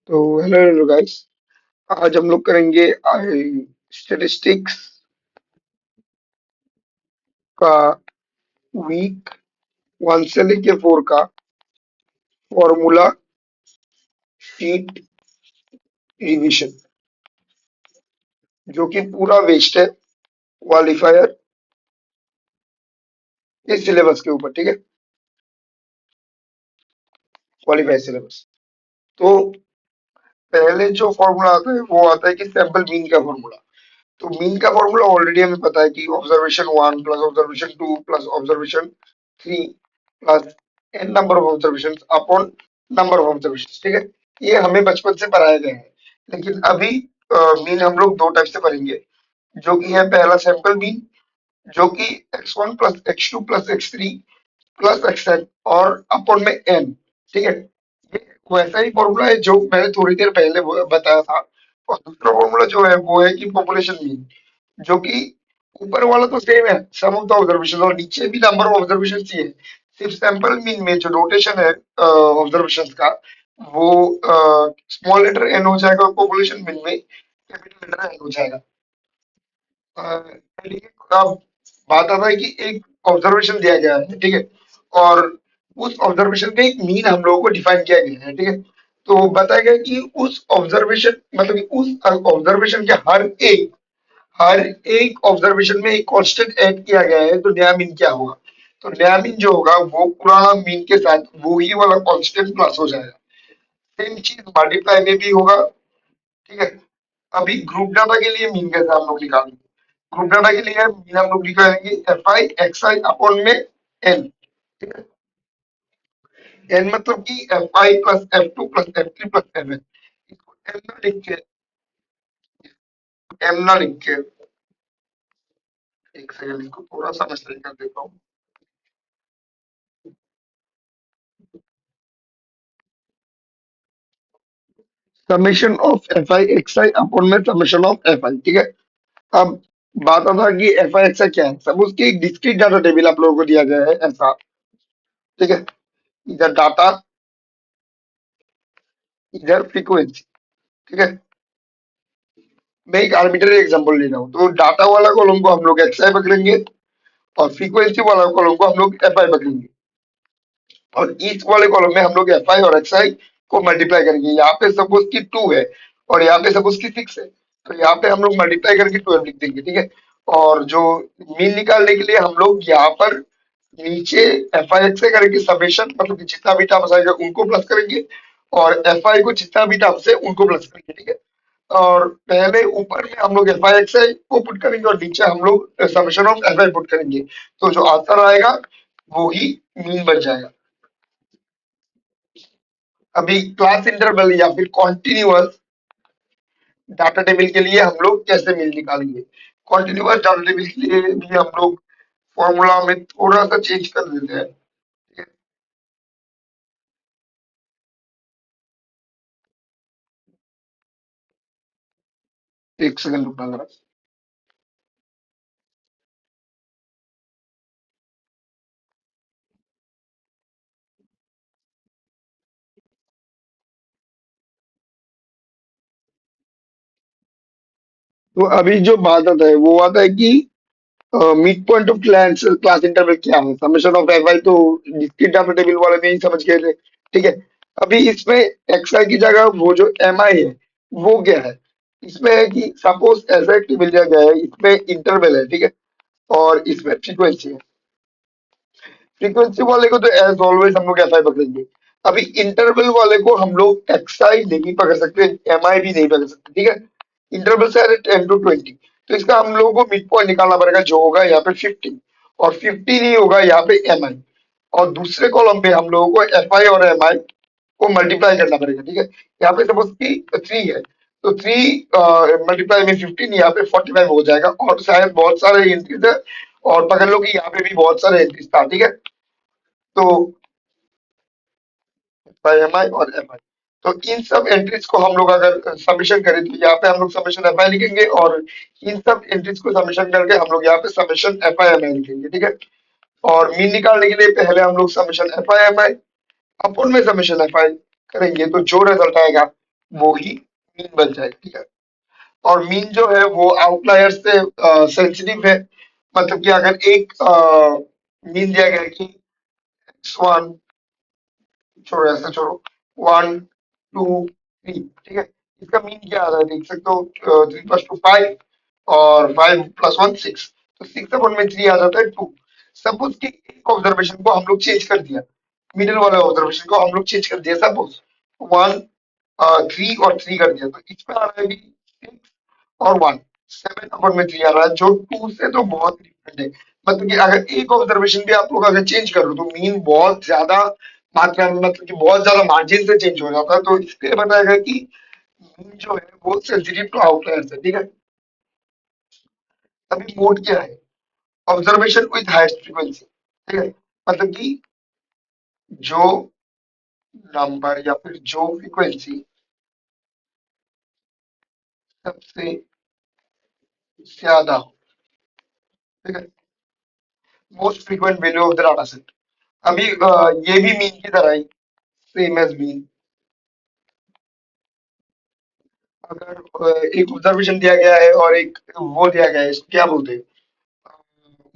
तो hello hello guys. आज हम लोग करेंगे स्टैटिस्टिक्स का वीक 1 से लेके 4 का फॉर्मूला शीट रिवीजन, जो कि पूरा वेस्ट है क्वालिफायर इस सिलेबस के ऊपर। ठीक है, क्वालिफायर सिलेबस। तो पहले जो फॉर्मूला आता है वो आता है कि सैंपल मीन का फॉर्मूला। तो मीन का फॉर्मूला ऑलरेडी हमें पता है कि observation 1 plus observation 2 plus observation 3 plus N number of observation upon number of observation. ठीक है, ये हमें बचपन से पढ़ाया गया है। लेकिन अभी मीन हम लोग दो टाइप से पढ़ेंगे, जो कि है पहला सैंपल मीन, जो कि x1 plus x2 plus x3 plus xn और अपॉन में n। ठीक है, ये वैसा ही फॉर्मूला है जो मैंने थोड़ी देर पहले बताया था। और दूसरा फॉर्मूला जो है वो है कि पॉपुलेशन मीन, जो कि ऊपर वाला तो सेम है, सम ऑफ द ऑब्जर्वेशन, और नीचे भी नंबर ऑफ ऑब्जर्वेशन ही है। सिर्फ सैंपल मीन में जो नोटेशन है ऑब्जर्वेशन का, वो स्मॉल लेटर एन हो जाएगा, और पॉपुलेशन मीन में कैपिटल लेटर एन हो जाएगा। ठीक है, अब बात आता है कि एक ऑब्जर्वेशन दिया गया है। ठीक है, और उस ऑब्जर्वेशन का एक मीन हम लोगों को डिफाइन किया गया है। ठीक है, तो बताया गया कि उस ऑब्जर्वेशन मतलब कि उस ऑब्जर्वेशन के हर एक ऑब्जर्वेशन में एक कांस्टेंट ऐड किया गया है, तो नया मीन क्या होगा? तो नया मीन जो होगा वो पुराना मीन के साथ वो ही वाला कांस्टेंट प्लस हो जाएगा। सेम चीज मल्टीप्लाई में भी होगा। ठीक है, अभी ग्रुप डाटा के लिए मीन कैसे हम लोग निकालेंगे? ग्रुप डाटा के लिए मीन हम लोग निकालेंगे F I X I upon में एन। ठीक है, एन मतलब कि F I plus F two plus F three plus F N. इसको एम ना लिख के एक सेकंड, इसको थोड़ा सा मैं सही कर देता हूँ। Summation of F I X I upon में समेशन ऑफ एफ आई। ठीक है, अब बात आता है कि एफ आई एक्स आई क्या है। सब उसकी एक डिस्क्रीट डाटा टेबल आप लोगों को दिया गया है ऐसा। ठीक है, इधर डाटा, इधर फ्रीक्वेंसी। ठीक है, मैं एक आर्बिट्ररी एग्जांपल ले रहा हूँ। तो डाटा वाला कॉलम को हम लोग एक्स आई पकड़ेंगे, और फ्रीक्वेंसी वाला कॉलम को हम लोग एफ आई पकड़ेंगे, और ईच वाले कॉलम में हम लोग एफ आई और एक्स आई को मल्टीप्लाई करेंगे। यहाँ पे सपोज की 2 है, और यहाँ पे सपोज की 6 है, तो यहाँ पे हम लोग मल्टीप्लाई करके 12 लिख देंगे। ठीक है, और जो मीन निकालने के लिए हम लोग यहाँ पर नीचे एफ आई एक्स से करेंगे समेशन, मतलब कि जितना भी टर्म्स आएगा उनको प्लस करेंगे, और एफ आई को जितना भी टर्म्स है उनको प्लस करेंगे। ठीक है, और पहले ऊपर में हम लोग एफ आई एक्स आई को पुट करेंगे, और नीचे हम लोग summation of F I put करेंगे। तो जो आंसर आएगा वो ही मीन बन जाएगा। अभी क्लास इंटरवल या फिर कॉन्टिन्यूअस डाटा टेबल के लिए हम लोग कैसे मीन निकालेंगे? कॉन्टिन्यूअस डाटा टेबल के लिए भी हम लोग फॉर्मूला में थोड़ा सा चेंज कर देते हैं। ठीक है, एक सेकंड रुकना जरा। तो अभी जो बात आता है वो आता है कि mid point of class class interval क्या है। समेशन ऑफ एफ आई तो डिस्क्रीट डाटा टेबल वाले में ही समझ गए थे। ठीक है, अभी इसमें एक्स आई की जगह वो जो एम आई है वो क्या है? इसमें है कि सपोज ऐसा एक टेबल दिया गया है, इसमें इंटरवल है। ठीक है, और इसमें फ्रीक्वेंसी है। फ्रीक्वेंसी वाले को तो एज ऑलवेज हम लोग एफ आई पकड़ेंगे। अभी इंटरवल वाले को हम लोग एक्स आई नहीं पकड़ सकते, एम आई भी नहीं पकड़ सकते। ठीक है, इंटरवल से 10 to 20, तो इसका हम लोगों को मिड पॉइंट निकालना पड़ेगा, जो होगा यहाँ पे 15, और 50 नहीं होगा यहाँ पे एम आई। और दूसरे कॉलम पे हम लोगों को एफ आई और एम आई को मल्टीप्लाई करना पड़ेगा। ठीक है, यहाँ पे सपोज की 3 है, तो 3 मल्टीप्लाई में 15, यहाँ पे 45 हो जाएगा। और शायद बहुत सारे एंट्रीज है, और पकड़ लो कि यहाँ पे भी बहुत सारे एंट्रीज था। ठीक है, तो एम आई और एफ आई, तो इन सब एंट्रीज को हम लोग अगर सबमिशन करें तो यहाँ पे हम लोग सबमिशन एफ आई लिखेंगे, और इन सब एंट्रीज को सबमिशन करके हम लोग यहाँ पे सबमिशन एफ आई एम आई लिखेंगे। ठीक है, और मीन निकालने के लिए पहले हम लोग सबमिशन एफ आई एम आई अपन में सबमिशन एफ आई करेंगे, तो जो रिजल्ट आएगा वो ही मीन बन जाएगा, ठीक है। और मीन जो है वो आउटलायर से सेंसिटिव है। मतलब कि अगर एक मीन दिया गया है कि x1, छोड़ो ऐसा छोड़ो, 1 2 3, ठीक है। इसका मीन क्या आ रहा है देख सकते हो, 3 + 2 5 और 5 + 1 6, तो 6/3 आ जाता है 2। सपोज कि एक ऑब्जर्वेशन को हम लोग चेंज कर दिया, मिडिल वाले ऑब्जर्वेशन को हम लोग चेंज कर दिया, सपोज 1 3 और 3 कर दिया, तो इसमें आ रहा है भी 6 और 1, 7/3 आ रहा है, जो 2 से तो बहुत डिफरेंट है। मतलब कि अगर एक ऑब्जर्वेशन भी आप लोग अगर चेंज करो तो मीन बहुत ज्यादा मात्रा में, मतलब कि बहुत ज्यादा मार्जिन से चेंज हो जाता है। तो इसलिए बताया गया कि मीन जो है वो सेंसिटिव टू आउटलायर्स है, ठीक है। अभी मोड क्या है? ऑब्जर्वेशन विद हाईएस्ट फ्रीक्वेंसी, ठीक है। मतलब कि जो नंबर या फिर जो फ्रीक्वेंसी सबसे ज्यादा, ठीक है, most frequent value of the data set. अभी ये भी मीन की तरह ही, सेम एज मीन। अगर एक ऑब्जर्वेशन दिया गया है और एक वो दिया गया है, इसको क्या बोलते हैं,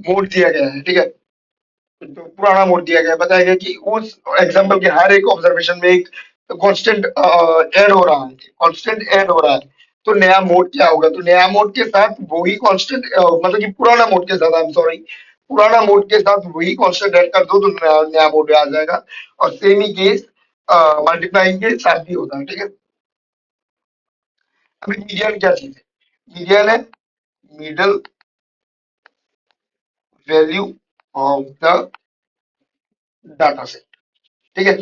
मोड दिया गया है, ठीक है। तो पुराना मोड दिया गया है, बताया गया कि उस एग्जांपल के हर एक ऑब्जर्वेशन में एक कांस्टेंट ऐड हो रहा है, कांस्टेंट ऐड हो रहा है। तो नया मोड क्या होगा? तो नया मोड के साथ वही कांस्टेंट, मतलब कि पुराना मोड के साथ, आई एम सॉरी, पुराना मोड के साथ वही कांस्टेंट ऐड कर दो तो नया मोड आ जाएगा। और सेम ही केस मल्टीप्लाइंग के साथ भी होता है, ठीक है। अभी मीडियन क्या चीज है? मीडियन है middle value of the data set, ठीक है।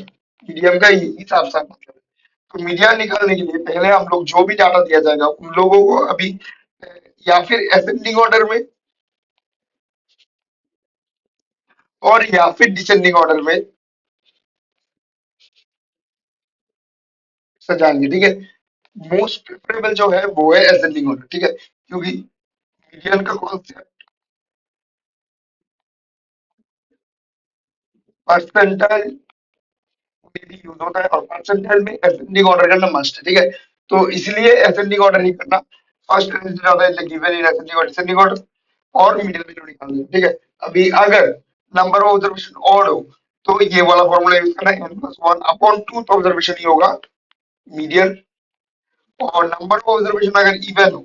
मीडियम का यही साफ साफ मतलब है। तो मीडियन निकालने के लिए पहले हम लोग जो भी डाटा दिया जाएगा उन लोगों को अभी या फिर असेंडिंग ऑर्डर में और या फिर डिसेंडिंग ऑर्डर में सजाएंगे, ठीक है। मोस्ट प्रेफरेबल जो है वो है असेंडिंग ऑर्डर, ठीक है, क्योंकि मीडियन का कॉन्सेप्ट परसेंटाइल में भी यूज होता है और परसेंटाइल में असेंडिंग ऑर्डर करना मस्ट है, ठीक है। तो इसलिए असेंडिंग ऑर्डर नहीं करना, फर्स्ट रेंज ज्यादा है गिवन इन असेंडिंग और डिसेंडिंग ऑर्डर, और मिडिल वैल्यू निकालनी है, ठीक है। अभी अगर नंबर ऑफ ऑब्जर्वेशन ऑड हो तो ये वाला फॉर्मूला यूज करना है, n+1/2 ऑब्जर्वेशन ही होगा मीडियन। और नंबर ऑफ ऑब्जर्वेशन अगर इवन हो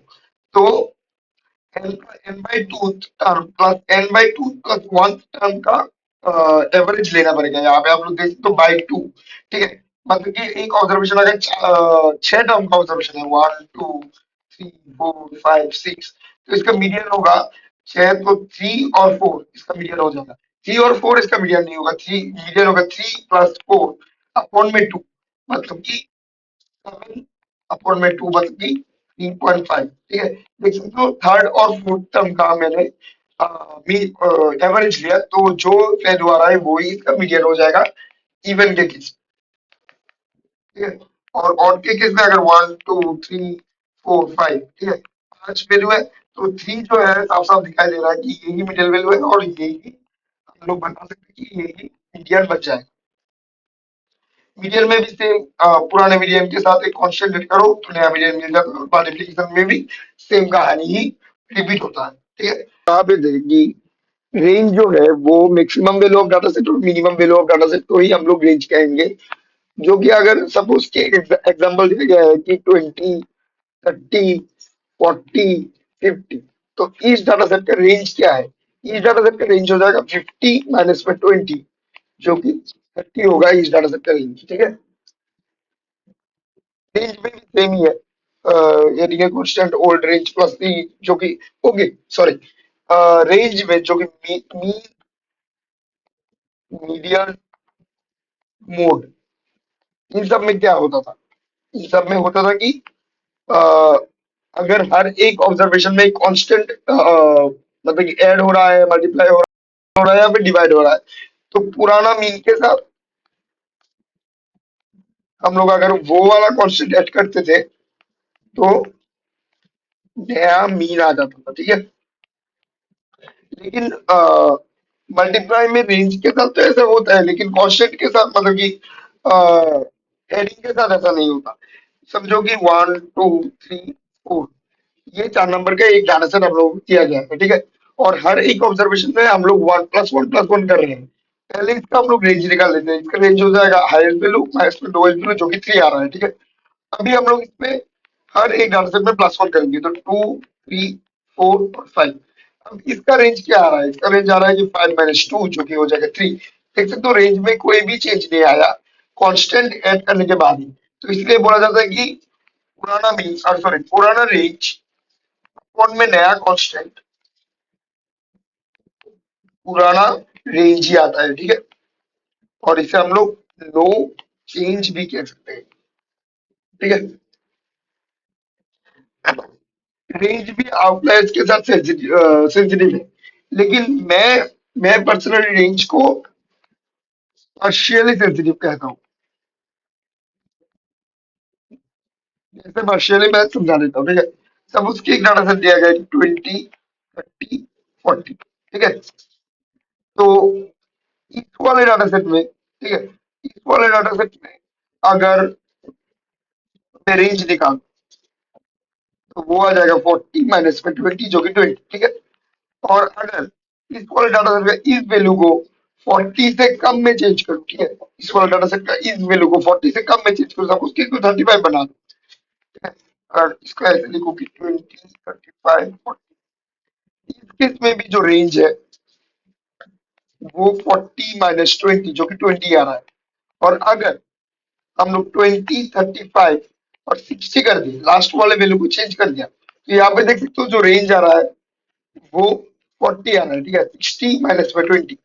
तो n/2 term plus n/2 plus 1 term का एवरेज लेना पड़ेगा। यहाँ पे आप लोग देख सकते हो बाई 2, ठीक है। मतलब कि एक ऑब्जर्वेशन अगर 6 टर्म का ऑब्जर्वेशन है, 1 2 3 4 5 6, तो इसका मीडियन होगा 6, तो 3 और 4 इसका मीडियन हो जाएगा। 3 और 4 इसका मीडियन नहीं होगा, थ्री मीडियन होगा 3 + 4 अपॉन में 2, मतलब कि 7/2, मतलब कि 3.5, ठीक है। देख सकते हो थर्ड और फोर्थ टर्म का मैंने एवरेज लिया, तो जो वैल्यू आ रहा है वो ही इसका मीडियन हो जाएगा इवन के केस, ठीक है। और ऑड के केस में अगर 1 2 3 4 5, ठीक है, 5 वैल्यू है, तो 3 जो है साफ साफ दिखाई दे रहा है कि यही मिडिल वैल्यू है और यही हम लोग बता सकते हैं कि यही मीडियन बच जाएगा। मीडियन में भी सेम, पुराने मीडियन के साथ एक कांस्टेंट ऐड करो तो नया मीडियन मिल जाता है, और मल्टीप्लिकेशन में भी सेम कहानी ही रिपीट होता है, ठीक है। यहाँ पे देखिए रेंज जो है वो maximum value of data set और minimum value of data set को ही हम लोग रेंज कहेंगे। जो कि अगर सपोज के एग्जांपल दिया गया है कि 20 30 40 50, तो इस डाटा सेट का रेंज क्या है? इस डाटा सेट का रेंज हो जाएगा 50 - 20, जो कि 30 होगा इस डाटा सेट का रेंज, ठीक है। रेंज में भी सेम ही है, यानी कि कांस्टेंट ओल्ड रेंज प्लस सी, जो कि ओके सॉरी, रेंज में जो कि मीन मीडियन मोड, इन सब में क्या होता था? इन सब में होता था कि अ, अगर हर एक ऑब्जर्वेशन में एक कांस्टेंट, मतलब कि ऐड हो रहा है, मल्टीप्लाई हो रहा है या फिर डिवाइड हो रहा है, तो पुराना मीन के साथ हम लोग अगर वो वाला कांस्टेंट ऐड करते थे तो नया मीन आ जाता था, ठीक है। लेकिन मल्टीप्लाई में रेंज के साथ तो ऐसा होता है, लेकिन कांस्टेंट के साथ, मतलब कि एडिंग के साथ ऐसा नहीं होता। समझो कि 1 2 3 4, ये 4 नंबर का एक डाटा सेट हम लोग किया गया है, ठीक है। और हर एक ऑब्जर्वेशन में हम लोग 1+1+1 कर रहे हैं। पहले इसका हम लोग रेंज निकाल लेते हैं। इसका रेंज हो जाएगा हाईएस्ट वैल्यू माइनस में लोएस्ट वैल्यू, जो कि 3 आ रहा है, ठीक है। अभी हम लोग इसमें हर एक डाटा सेट में +1 करेंगे, तो 2 3 4 और 5। अब इसका रेंज क्या आ रहा है? इसका रेंज आ रहा है कि 5 - 2, जो कि हो जाएगा 3। देख सकते हो रेंज में कोई भी चेंज नहीं आया कांस्टेंट ऐड करने के बाद ही। तो इसलिए बोला जाता है कि पुराना मीन सॉरी पुराना रेंज कौन में नया कांस्टेंट, पुराना रेंज ही आता है, ठीक है। और इसे हम लोग नो चेंज भी कह सकते हैं, ठीक है। रेंज भी आउटलायर्स के साथ सेंसिटिव है, लेकिन मैं पर्सनली रेंज को पार्शियली सेंसिटिव कहता हूँ। जैसे पार्शियली मैं समझा देता हूँ, ठीक है। सब उसकी एक डाटा सेट दिया गया है 20 30 40, ठीक है। तो इस वाले डाटा सेट में, ठीक है, इस वाले डाटा सेट में अगर मैं रेंज निकाल, तो वो आ जाएगा 40 - में 20, जो कि 20, ठीक है। और अगर इस वाले डाटा सेट का इस वैल्यू को 40 से कम में चेंज करूँ, ठीक है, इस वाले डाटा सेट का इस वैल्यू को 40 से कम में चेंज करूँ, सपोज कि इसको 35 बना दूं, ठीक है। और इसको ऐसे लिखो कि 20 35 40। इस केस में भी जो रेंज है वो 40 - 20, जो कि 20 आ रहा है। और अगर हम लोग 20 35 और 60 कर दिए, लास्ट वाले वैल्यू को चेंज कर दिया, तो यहाँ पे देख सकते हो जो रेंज आ रहा है वो 40 आ रहा है, ठीक है। 60 - 20,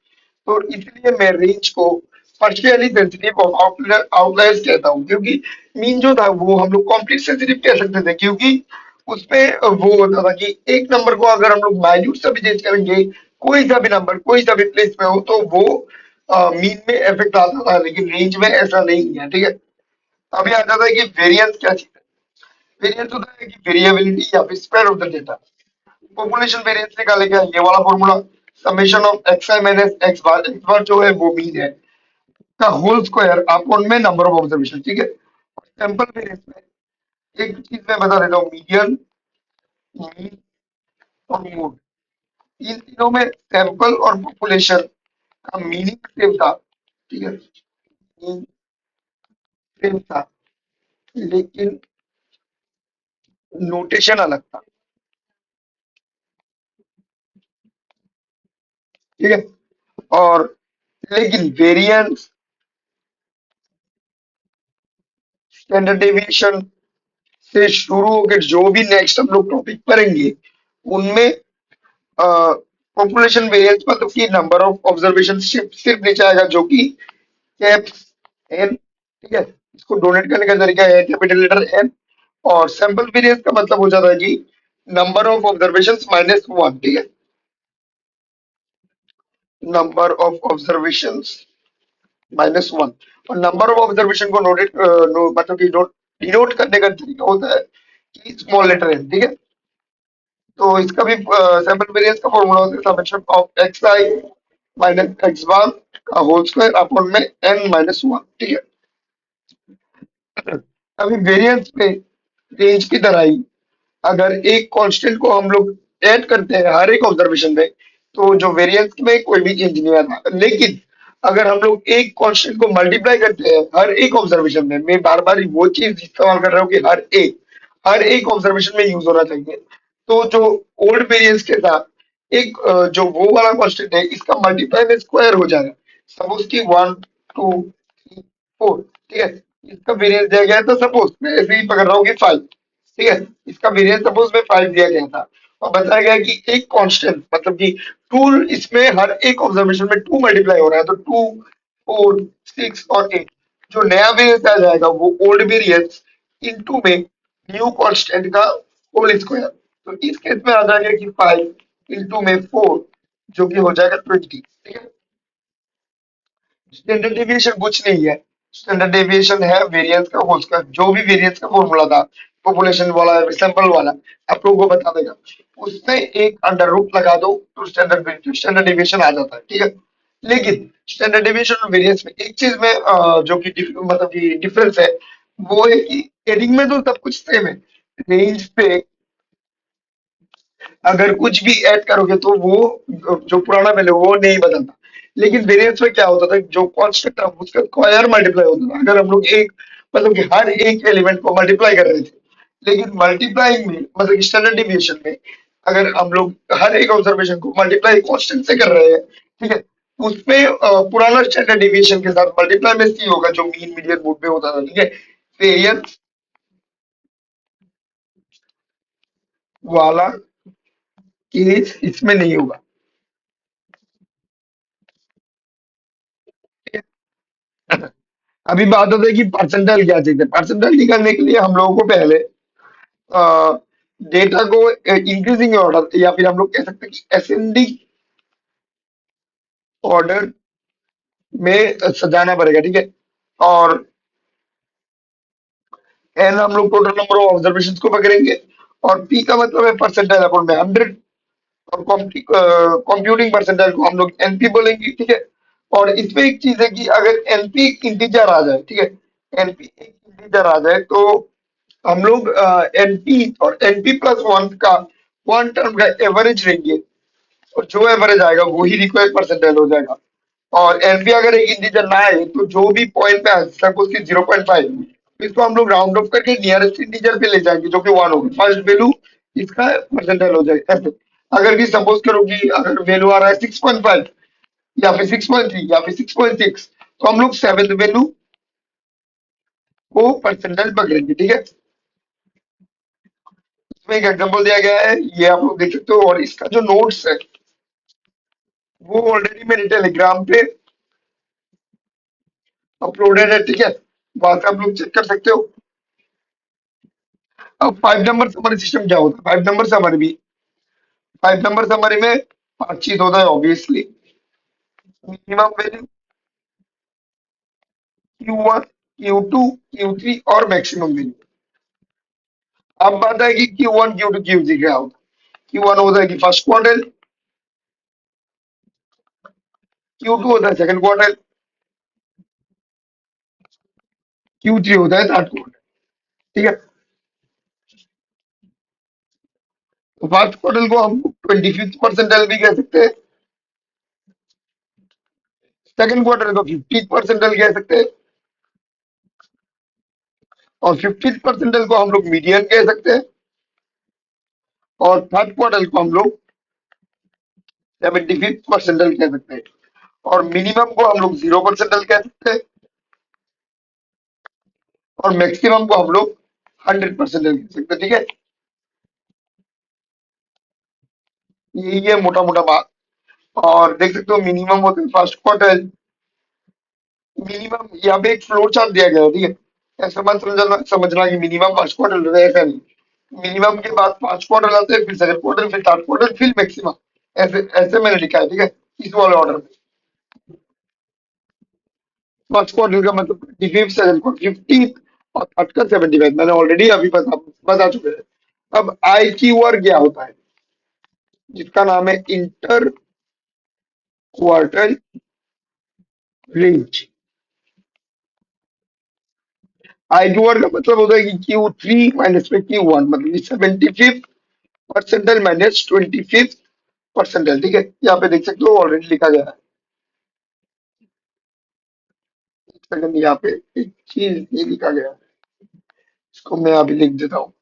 तो इसलिए मैं रेंज को पार्शियली सेंसिटिव और आउटलायर्स कहता हूँ, क्योंकि मीन जो था वो हम लोग कॉम्प्लीट सेंसिटिव कह सकते थे, क्योंकि उसपे वो होता था कि एक नंबर को अगर हम लोग माइन्यूट से भी चेंज करेंगे, कोई सा भी नंबर कोई सा भी प्लेस में हो, तो वो मीन में इफेक्ट आता था, लेकिन रेंज में ऐसा नहीं है, ठीक है। अभी आ जाता है कि वेरिएंस क्या चीज है। वेरिएंस होता है कि वेरिएबिलिटी या फिर spread of the data. Population variance निकालेंगे, ये वाला formula summation of X I minus X bar जो है वो मीन है का होल स्क्वायर अपॉन में नंबर ऑफ ऑब्जर्वेशन, ठीक है। सैंपल वेरिएंस में एक चीज मैं बता देता हूँ, मीडियन मीन और मोड, इन तीनों में सैंपल और पॉपुलेशन का मीनिंग सेम था, ठीक है, मीनिंग सेम था, लेकिन नोटेशन अलग था, ठीक है। और लेकिन वेरिएंस, स्टैंडर्ड डेविएशन से शुरू होकर जो भी नेक्स्ट हम लोग टॉपिक पढ़ेंगे, उनमें पॉपुलेशन वेरिएंस मतलब कि नंबर ऑफ ऑब्जर्वेशन सिर्फ नीचे आएगा, जो कि कैप्स एन, ठीक है। इसको डोनेट करने का तरीका है कैपिटल लेटर एन। और सैंपल वेरिएंस का मतलब हो जाता है कि नंबर ऑफ ऑब्जर्वेशन -1, ठीक है। Number of observation -1। और नंबर ऑफ ऑब्जर्वेशन को मतलब कि डिनोट करने का तरीका होता है कि स्मॉल लेटर एन, ठीक है। तो इसका भी सैंपल वेरिएंस का फॉर्मूला होता है summation of X I minus X bar का होल स्क्वायर अपॉन में n - 1, ठीक है। अभी वेरिएंस में रेंज की तरह ही अगर एक कांस्टेंट को हम लोग ऐड करते हैं हर एक ऑब्जर्वेशन में, तो जो वेरिएंस में कोई भी चेंज नहीं आता। लेकिन अगर हम लोग एक कांस्टेंट को मल्टीप्लाई करते हैं हर एक ऑब्जर्वेशन में, मैं बार बार वो चीज इस्तेमाल कर रहा हूँ कि हर एक ऑब्जर्वेशन में यूज होना चाहिए। तो जो ओल्ड वेरिएंस के साथ एक जो वो वाला कांस्टेंट है, इसका मल्टीप्लाई में स्क्वायर हो जाएगा। सपोज कि 1 2 3 4, ठीक है। इसका वेरिएंस दिया गया है, तो सपोज मैं ऐसे ही पकड़ रहा हूँ कि 5, ठीक है। इसका वेरिएंस सपोज में 5 दिया गया था, और बताया गया है कि एक कांस्टेंट मतलब कि 2 इसमें हर एक ऑब्जर्वेशन में 2 मल्टीप्लाई हो रहा है, तो 2 4 6 और 8, जो नया वेरिएंस आ जाएगा वो ओल्ड वेरिएंस इनटू में न्यू कांस्टेंट का होल स्क्वायर। तो इस केस में आ जाएगा कि 5 × 4, जो कि हो जाएगा 20, ठीक है। स्टैंडर्ड डेविएशन कुछ नहीं है। स्टैंडर्ड डेविएशन है वेरिएंस का होल स्क्वायर, जो भी वेरिएंस का फॉर्मूला था पॉपुलेशन वाला सैंपल वाला, आप लोगों को बता देगा। उसमें एक अंडर रूट लगा दो तो स्टैंडर्ड डेविएशन आ जाता है, ठीक है। लेकिन स्टैंडर्ड डेविएशन और वेरिएंस में एक चीज में जो कि मतलब कि डिफरेंस है, वो है कि हेडिंग में तो सब कुछ सेम है। रेंज पे अगर कुछ भी ऐड करोगे तो वो जो पुराना वैल्यू वो नहीं बदलता। लेकिन वेरिएंस में क्या होता था, जो कांस्टेंट था उसका स्क्वायर मल्टीप्लाई होता था। अगर हम लोग एक मतलब कि हर एक एलिमेंट को मल्टीप्लाई कर रहे थे, लेकिन मल्टीप्लाइंग में मतलब स्टैंडर्ड डिविएशन में अगर हम लोग हर एक ऑब्जर्वेशन को मल्टीप्लाई कांस्टेंट से कर रहे हैं, ठीक है, उसमें पुराना स्टैंडर्ड डिविएशन के साथ मल्टीप्लाई में सी होगा, जो मीन मीडियन मोड में होता था, ठीक है। वेरिएंस वाला केस इसमें नहीं होगा। अभी बात होती है कि परसेंटाइल क्या चीज है। परसेंटाइल निकालने के लिए हम लोगों को पहले डेटा को इंक्रीजिंग ऑर्डर या फिर हम लोग कह सकते हैं कि असेंडिंग ऑर्डर में सजाना पड़ेगा, ठीक है। और एन हम लोग टोटल नंबर ऑफ ऑब्जर्वेशन को पकड़ेंगे, और पी का मतलब है परसेंटाइल अपॉन में 100, और कंप्यूटिंग परसेंटाइल को हम लोग एनपी बोलेंगे, ठीक है। और इसमें एक चीज है कि अगर एनपी इंटीजर आ जाए, ठीक है, एनपी एक इंटीजर आ जाए तो हम लोग एनपी और एनपी प्लस वन का वन टर्म का एवरेज लेंगे, और जो एवरेज आएगा वही रिक्वायर्ड परसेंटाइल हो जाएगा। और एनपी अगर एक इंटीजर ना आए तो जो भी पॉइंट पे आए, सपोज की 0.5, इसको हम लोग राउंड ऑफ करके नियरेस्ट इंटीजर पे ले जाएंगे जो कि वन होगा, फर्स्ट वैल्यू इसका परसेंटाइल हो जाएगा ऐसे। अगर कि सपोज करो कि अगर वैल्यू आ रहा है 6.5 या फिर 6.3 या फिर 6.6, तो हम लोग सेवेंथ वैल्यू को परसेंटाइल पकड़ेंगे, ठीक है। इसमें एक एग्जांपल दिया गया है, ये आप लोग देख सकते हो, और इसका जो नोट्स है वो ऑलरेडी मेरे टेलीग्राम पे अपलोडेड है, ठीक है, वहां से आप लोग चेक कर सकते हो। अब 5 नंबर समरी सिस्टम क्या होता है? 5 नंबर समरी में पांच चीज होता है obviously. Minimum value, Q1, Q2, Q3 और मैक्सिमम वैल्यू। अब बात है कि Q1, Q2, Q3 क्या होता है। Q1 होता है कि फर्स्ट क्वार्टर, Q2 होता है सेकंड क्वार्टर, Q3 होता है थर्ड क्वार्टर, ठीक है। तो फर्स्ट क्वार्टर को हम 25th परसेंटाइल भी कह सकते हैं, सेकंड क्वार्टर को 50th परसेंटाइल कह सकते हैं, और 50th परसेंटाइल को हम लोग मीडियन कह सकते हैं, और थर्ड क्वार्टर को हम लोग 75th परसेंटाइल कह सकते हैं, और मिनिमम को हम लोग 0 परसेंटाइल कह सकते हैं, और मैक्सिमम को हम लोग 100 परसेंटाइल कह सकते हैं, ठीक है। यही है मोटा मोटा बात। और देख सकते हो मिनिमम होता है फर्स्ट क्वार्टर। मिनिमम यहाँ पे एक फ्लोर चार्ट दिया गया है, ठीक है। ऐसा मत समझना कि मिनिमम फर्स्ट क्वार्टर होता है, ऐसा नहीं। मिनिमम के बाद पांच क्वार्टर आते हैं, फिर सेकंड क्वार्टर, फिर थर्ड क्वार्टर, फिर मैक्सिमम। ऐसे ऐसे मैंने लिखा है, ठीक है, इस वाले ऑर्डर में। फर्स्ट क्वार्टर का मतलब 25, सेकंड का 50 और थर्ड का 75, मैंने ऑलरेडी अभी बता चुके हैं। अब आई क्यू आर क्या होता है, जिसका नाम है inter quarter range. I Q R का मतलब होता है कि Q3 माइनस में Q1, मतलब 75th percentile minus 25th percentile, ठीक है। यहाँ पे देख सकते हो ऑलरेडी लिखा गया है। एक सेकंड, यहाँ पे एक चीज ये लिखा गया है, इसको मैं अभी लिख देता हूँ।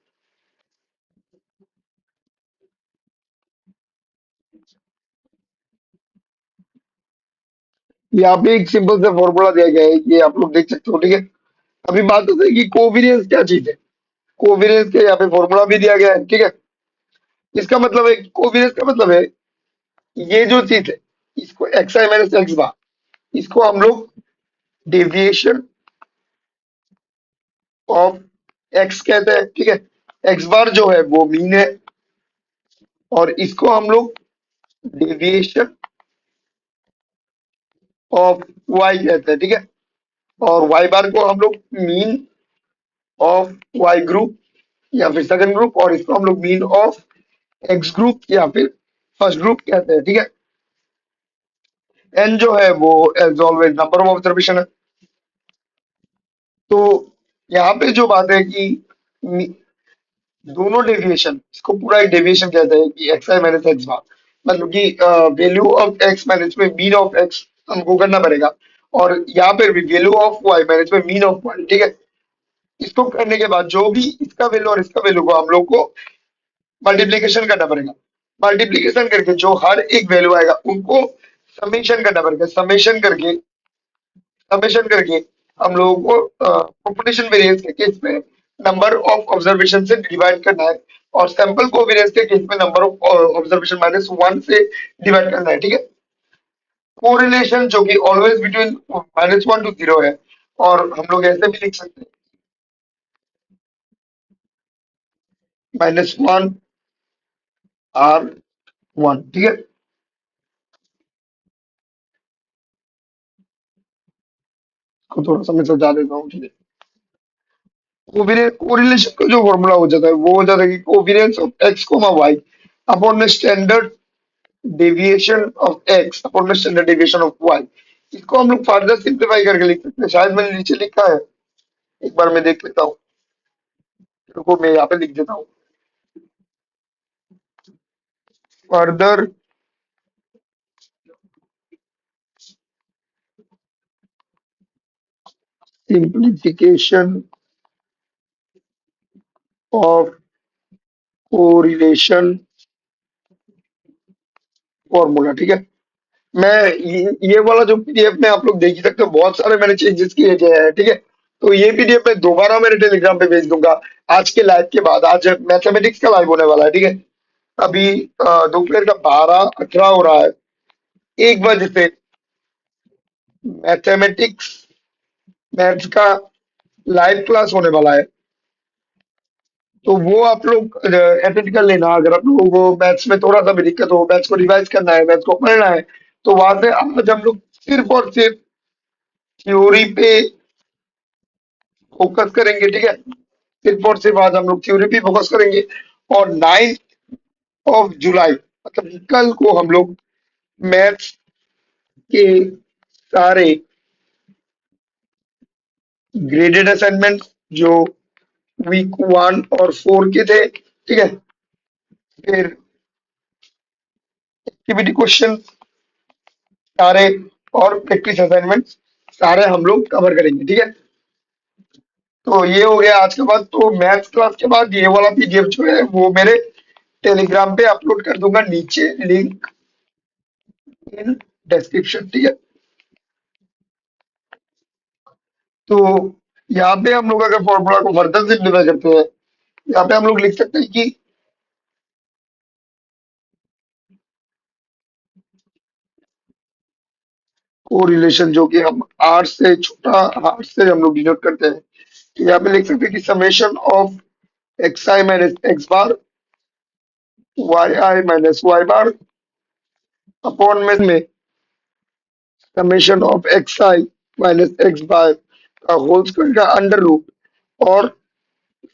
यहाँ पे एक सिंपल सा फॉर्मूला दिया गया है, ये आप लोग देख सकते हो, ठीक है। अभी बात होती है कि कोवेरियंस क्या चीज है। कोवेरियंस के यहाँ पे फॉर्मूला भी दिया गया है, ठीक है। इसका मतलब है, कोवेरियंस का मतलब है ये जो चीज है, इसको एक्स आई माइनस एक्स बार, इसको हम लोग डेविएशन ऑफ एक्स कहते हैं, ठीक है। एक्स बार जो है वो मीन है, और इसको हम लोग डेविएशन ऑफ वाई कहते हैं, ठीक है। और वाई बार को हम लोग मीन ऑफ वाई ग्रुप या फिर सेकंड ग्रुप, और इसको हम लोग मीन ऑफ एक्स ग्रुप या फिर फर्स्ट ग्रुप कहते हैं, ठीक है। एन जो है वो as always number of observation है। तो यहाँ पे जो बात है कि दोनों डेविएशन, इसको पूरा एक डेविएशन कहते हैं कि एक्स आई माइनस एक्स बार, मतलब कि वैल्यू ऑफ एक्स माइनस में मीन ऑफ एक्स हमको करना पड़ेगा, और यहाँ पे भी वैल्यू ऑफ वाई माइनस में मीन ऑफ वाई, ठीक है। इसको करने के बाद जो भी इसका वैल्यू और इसका वैल्यू को हम लोग को मल्टीप्लीकेशन करना पड़ेगा। मल्टीप्लीकेशन करके जो हर एक वैल्यू आएगा उनको समेशन करना पड़ेगा। समेशन करके हम लोगों को पॉपुलेशन वेरिएंस के केस में नंबर ऑफ ऑब्जर्वेशन से डिवाइड करना है, और सैंपल कोवेरिएंस के केस में नंबर ऑफ ऑब्जर्वेशन -1 से डिवाइड करना है, ठीक है। कोरिलेशन जो कि ऑलवेज बिटवीन -1 to 0 है, और हम लोग ऐसे भी लिख सकते हैं -1 R1, ठीक है। को थोड़ा सा मैं समझा देता हूँ, ठीक है। कोरिलेशन का जो फॉर्मूला हो जाता है वो हो जाता है कि covariance of X comma Y upon में standard deviation of X upon में स्टैंडर्ड डेविएशन ऑफ वाई। इसको हम लोग फर्दर सिंप्लीफाई करके लिख सकते हैं, शायद मैंने नीचे लिखा है, एक बार मैं देख लेता हूँ। रुको मैं यहाँ पे लिख देता हूँ। Further simplification of correlation formula, ठीक है। मैं ये वाला जो पीडीएफ में आप लोग देख ही सकते हो, बहुत सारे मैंने चेंजेस किए गए हैं, ठीक है। तो ये पीडीएफ मैं दोबारा मेरे टेलीग्राम पे भेज दूंगा आज के लाइव के बाद। आज मैथमेटिक्स का लाइव होने वाला है, ठीक है। अभी दोपहर का 12:18 हो रहा है, 1 बजे से मैथमेटिक्स मैथ्स का लाइव क्लास होने वाला है। तो वो आप लोग अटेंड कर लेना। अगर आप लोगों को मैथ्स में थोड़ा सा भी दिक्कत हो, मैथ्स को रिवाइज करना है, मैथ्स को पढ़ना है, तो वहां से आज हम लोग सिर्फ और सिर्फ थ्योरी पे फोकस करेंगे, ठीक है। सिर्फ और सिर्फ आज हम लोग थ्योरी पे फोकस करेंगे, और 9 जुलाई मतलब कल को हम लोग मैथ्स के सारे ग्रेडेड असाइनमेंट जो वीक 1 और 4 के थे, ठीक है, फिर एक्टिविटी क्वेश्चन सारे और प्रैक्टिस असाइनमेंट सारे हम लोग कवर करेंगे, ठीक है। तो ये हो गया आज के बाद। तो मैथ्स क्लास के बाद ये वाला पीडीएफ जो है वो मेरे टेलीग्राम पे अपलोड कर दूंगा, नीचे लिंक इन डिस्क्रिप्शन, ठीक है। तो यहाँ पे हम लोग अगर फॉर्मूला को फर्दर सिंप्लीफाई करते हैं, यहाँ पे हम लोग लिख सकते हैं कि कोरिलेशन जो कि हम आर से छोटा आर से हम लोग डिनोट करते हैं, तो यहाँ पे लिख सकते हैं कि summation of X I minus X bar Y I minus Y bar upon में summation of X I minus X bar का होल स्क्वायर का अंडर रूट, और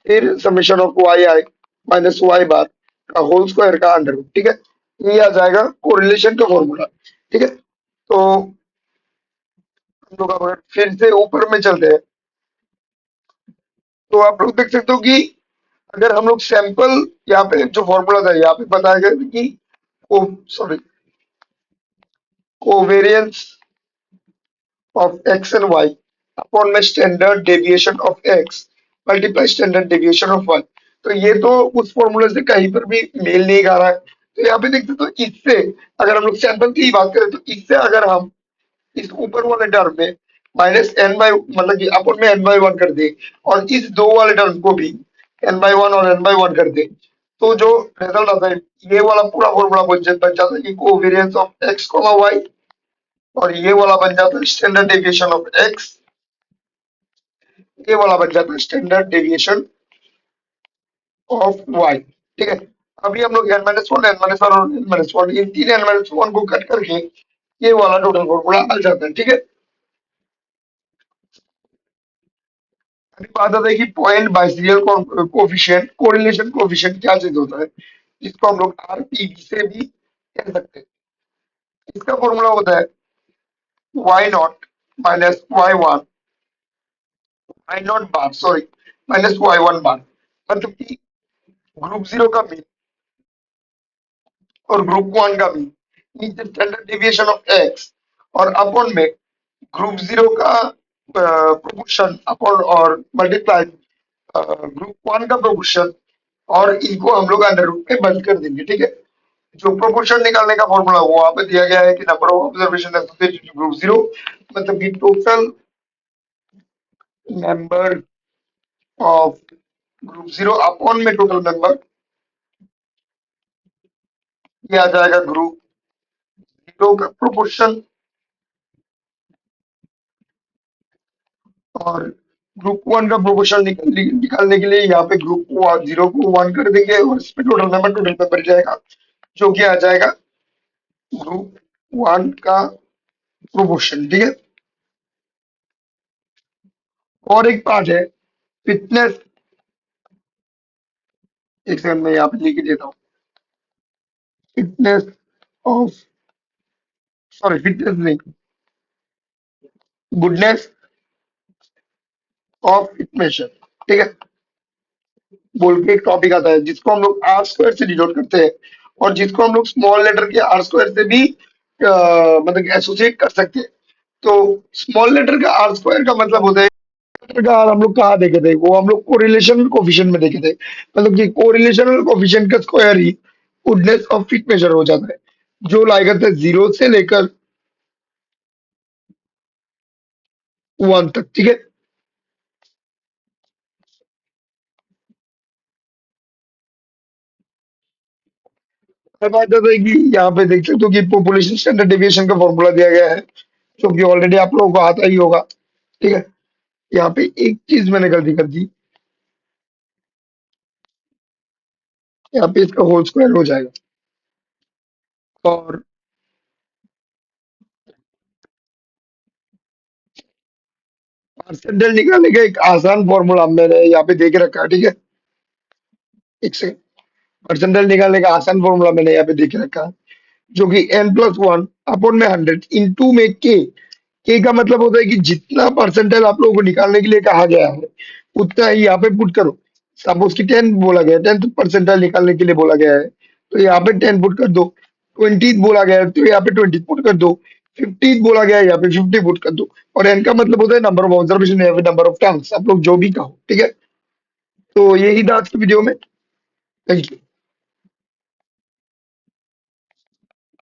फिर summation of Y I minus Y bar का whole square का under root, ठीक है। ये आ जाएगा कोरिलेशन का फॉर्मूला, ठीक है। तो हम लोग अगर फिर से ऊपर में चलते हैं, तो आप लोग देख सकते हो कि अगर हम लोग सैंपल, यहाँ पे जो फॉर्मूला था यहाँ पे बताया गया था कि sorry covariance of x and y upon my standard deviation of x multiply standard deviation of y। तो ये तो उस फॉर्मूले से कहीं पर भी मेल नहीं खा रहा है। तो यहाँ पे देखते तो इससे अगर हम लोग सैंपल की ही बात करें, तो इससे अगर हम इस ऊपर वाले टर्म में -n/, मतलब कि अपन में n/1 कर दे, और इस दो वाले टर्म को भी n/1 और n/1 कर दे, तो जो रिजल्ट आता है ये वाला पूरा फॉर्मूला बन जाता है कि कोवेरियंस ऑफ x, y, और ये वाला बन जाता है स्टैंडर्ड डेविएशन ऑफ एक्स, ये वाला बन जाता है स्टैंडर्ड डेविएशन ऑफ वाई, ठीक है। अभी हम लोग n-1, n-1 और n-1, इन तीन n-1 को कट करके ये वाला टोटल फॉर्मूला आ जाता है, ठीक है। अभी बात आता है कि पॉइंट बाइसेरियल कोफिशिएंट, कोरिलेशन कोफिशिएंट क्या चीज होता है, इसको हम लोग आरपीवी से भी कह सकते हैं। इसका फॉर्मूला होता है y0 minus y1 I not bar, sorry, -y1 बार, मतलब कि ग्रुप जीरो का मीन और ग्रुप वन का mean is the standard deviation of x, और अपॉन में ग्रुप जीरो का प्रोपोर्शन अपॉन और मल्टीप्लाई ग्रुप वन का प्रोपोर्शन, और इनको हम लोग अंडर रूट में बंद कर देंगे, ठीक है। जो प्रोपोर्शन निकालने का फॉर्मूला वो वहां पे दिया गया है कि number of observation associated to group zero, मतलब कि total number of group zero upon में टोटल मेंबर, ये आ जाएगा ग्रुप जीरो का प्रोपोर्शन, और ग्रुप वन का प्रोपोर्शन निकालने के लिए यहाँ पे ग्रुप जीरो को वन कर देंगे और इसमें टोटल नंबर जाएगा, जो कि आ जाएगा ग्रुप वन का प्रोपोर्शन, ठीक है। और एक पार्ट है फिटनेस, एक सेकंड में यहाँ पे लिख के देता हूँ। फिटनेस ऑफ, सॉरी फिटनेस नहीं, गुडनेस ऑफ इक्वेशन, ठीक है, बोल के एक टॉपिक आता है जिसको हम लोग आर स्क्वायर से डिनोट करते हैं, और जिसको हम लोग स्मॉल लेटर के आर स्क्वायर से भी मतलब एसोसिएट कर सकते हैं। तो स्मॉल लेटर का आर स्क्वायर का मतलब होता है, लेटर का आर हम लोग कहाँ देखे थे, वो हम लोग कोरिलेशन कोफिशिएंट में देखे थे, मतलब कि कोरिलेशन कोफिशिएंट का स्क्वायर ही गुडनेस ऑफ फिट मेजर हो जाता है, जो लाई करता है 0 से लेकर 1 तक, ठीक है। अब बात आता है कि यहाँ पे देख सकते हो कि पॉपुलेशन स्टैंडर्ड डेविएशन का फॉर्मूला दिया गया है, जो कि ऑलरेडी आप लोगों को आता ही होगा, ठीक है। यहाँ पे एक चीज मैंने गलती कर दी, यहाँ पे इसका होल स्क्वायर हो जाएगा, और परसेंटेज निकालने का एक आसान फॉर्मूला मैंने यहाँ पे दे के रखा है, ठीक है। एक सेकंड, परसेंटेज निकालने का आसान फॉर्मूला मैंने यहाँ पे दे के रखा है, जो कि n+1 अपॉन में 100 इंटू में के का मतलब होता है कि जितना परसेंटेज आप लोगों को निकालने के लिए कहा गया है उतना ही यहाँ पे पुट करो। सपोज कि 10 बोला गया है, 10 परसेंटेज निकालने के लिए बोला गया है, तो यहाँ पे 10 पुट कर दो। 20 बोला गया है तो यहाँ पे 20 पुट कर दो। 50 बोला गया है यहाँ पे 50 पुट कर दो। और एन का मतलब होता है नंबर ऑफ ऑब्जर्वेशन या फिर नंबर ऑफ टर्म्स, आप लोग जो भी कहो, ठीक है। तो यही था आज की वीडियो में। Thank you.